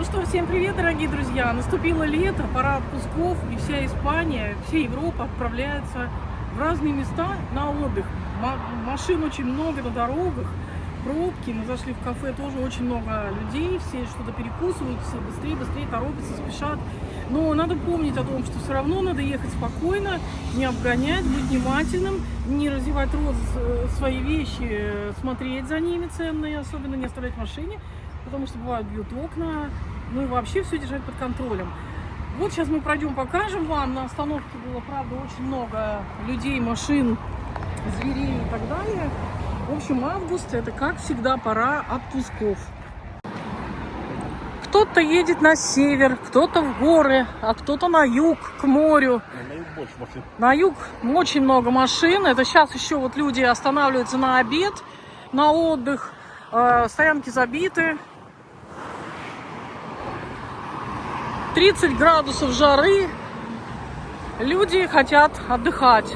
Ну что, всем привет, дорогие друзья! Наступило лето, пора отпусков, и вся Испания, вся Европа отправляется в разные места на отдых. Машин очень много на дорогах, пробки. Мы зашли в кафе, тоже очень много людей, все что-то перекусывают, все быстрее торопятся, спешат. Но надо помнить о том, что все равно надо ехать спокойно, не обгонять, быть внимательным, не разевать рот, свои вещи, смотреть за ними ценные, особенно не оставлять в машине, потому что бывают бьют окна, ну и вообще все держать под контролем. Вот сейчас мы пройдем, покажем вам. На остановке было, правда, очень много людей, машин, зверей и так далее. В общем, август — это, как всегда, пора отпусков. Кто-то едет на север, кто-то в горы, а кто-то на юг, к морю. На юг больше машин. На юг очень много машин. Это сейчас еще вот люди останавливаются на обед, на отдых. Стоянки забиты. 30 градусов жары. Люди хотят отдыхать.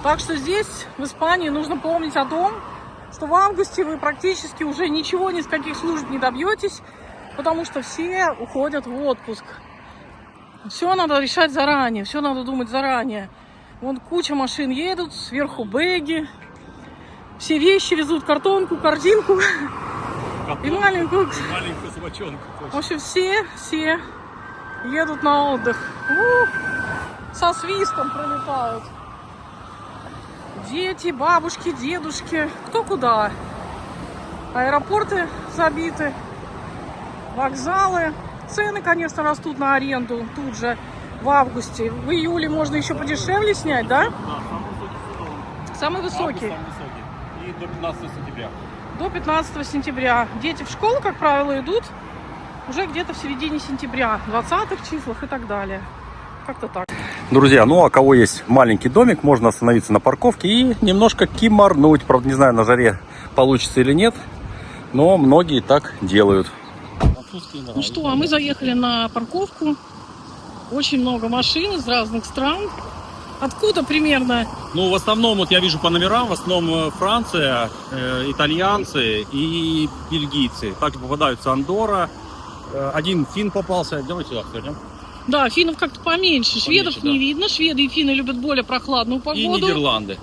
Так что здесь, в Испании, нужно помнить о том, что в августе вы практически уже ничего, ни с каких служб не добьетесь, потому что все уходят в отпуск. Все надо решать заранее, все надо думать заранее. Вон куча машин едут, сверху бэги. Все вещи везут, картонку, корзинку и маленькую собачонку. В общем, все едут на отдых. Со свистом пролетают. Дети, бабушки, дедушки, кто куда. Аэропорты забиты, вокзалы. Цены, конечно, растут на аренду тут же в августе. В июле можно еще подешевле снять, да? Да, Самый высокий. самый высокий. И до 15 сентября. До 15 сентября. Дети в школу, как правило, идут уже где-то в середине сентября, 20-х числах и так далее. Как-то так. Друзья, ну а кого есть маленький домик, можно остановиться на парковке и немножко кимарнуть. Правда, не знаю, на жаре получится или нет, но многие так делают. Ну что, а мы заехали на парковку. Очень много машин из разных стран. Откуда примерно? Ну, в основном, вот я вижу по номерам, в основном Франция, итальянцы и бельгийцы. Также попадаются Андорра. Один фин попался. Давайте сюда пойдем. Да, финнов как-то поменьше. Шведов да. не видно. Шведы и финны любят более прохладную погоду. И Нидерланды.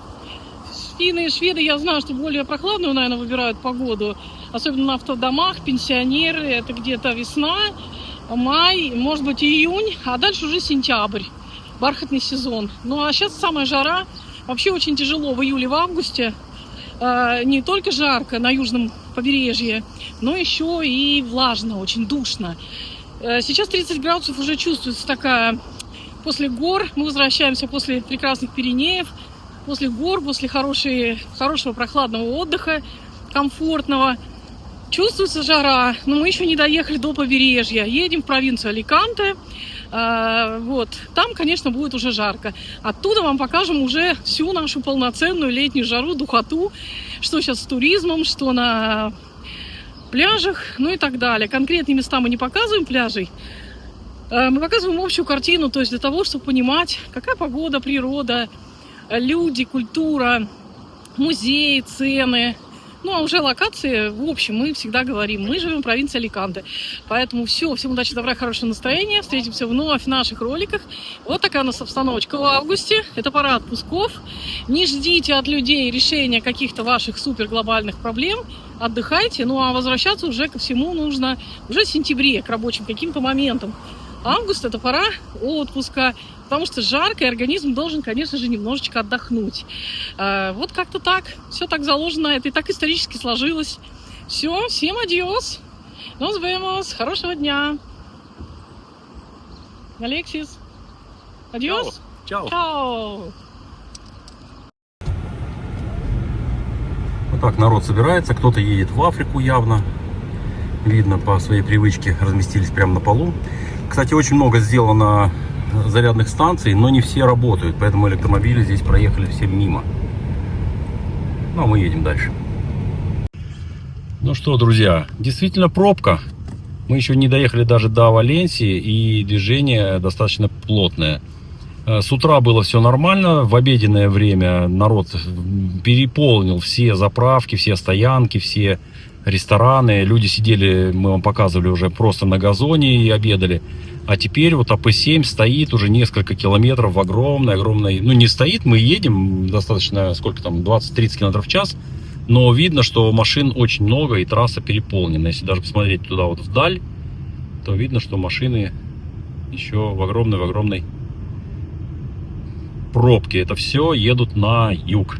Финны и шведы, я знаю, что более прохладную, наверное, выбирают погоду. Особенно на автодомах, пенсионеры. Это где-то весна, май, может быть, июнь. А дальше уже сентябрь. Бархатный сезон. Ну а сейчас самая жара. Вообще очень тяжело в июле, в августе. Не только жарко на южном побережье, но еще и влажно, очень душно. Сейчас 30 градусов уже чувствуется такая. После гор мы возвращаемся, после прекрасных Пиренеев, после гор, после хорошего прохладного отдыха, комфортного. Чувствуется жара, но мы еще не доехали до побережья. Едем в провинцию Аликанте. Вот. Там, конечно, будет уже жарко. Оттуда вам покажем уже всю нашу полноценную летнюю жару, духоту, что сейчас с туризмом, что на пляжах, ну и так далее. Конкретные места мы не показываем, пляжей. Мы показываем общую картину, то есть для того, чтобы понимать, какая погода, природа, люди, культура, музеи, цены. Ну, а уже локации, в общем, мы всегда говорим. Мы живем в провинции Аликанте. Поэтому все, всем удачи, добра, хорошего настроения. Встретимся вновь в наших роликах. Вот такая у нас обстановочка в августе. Это пора отпусков. Не ждите от людей решения каких-то ваших суперглобальных проблем. Отдыхайте. Ну, а возвращаться уже ко всему нужно уже в сентябре, к рабочим каким-то моментам. Август — это пора отпуска, потому что жарко, и организм должен, конечно же, немножечко отдохнуть. Вот как-то так. Все так заложено, это и так исторически сложилось. Все, всем адьос. Nos vemos. Хорошего дня. Алексис. Адьос. Чао. Чао. Вот так народ собирается. Кто-то едет в Африку явно. Видно, по своей привычке разместились прямо на полу. Кстати, очень много сделано зарядных станций, но не все работают, поэтому электромобили здесь проехали все мимо. Ну, а мы едем дальше. Ну что, друзья, действительно пробка. Мы еще не доехали даже до Валенсии, и движение достаточно плотное. С утра было все нормально, в обеденное время народ переполнил все заправки, все стоянки, все рестораны, люди сидели, мы вам показывали, уже просто на газоне и обедали. А теперь вот АП-7 стоит уже несколько километров в огромной, ну не стоит, мы едем достаточно, сколько там, 20-30 км в час, но видно, что машин очень много и трасса переполнена. Если даже посмотреть туда вот вдаль, то видно, что машины еще в огромной пробке. Это все едут на юг.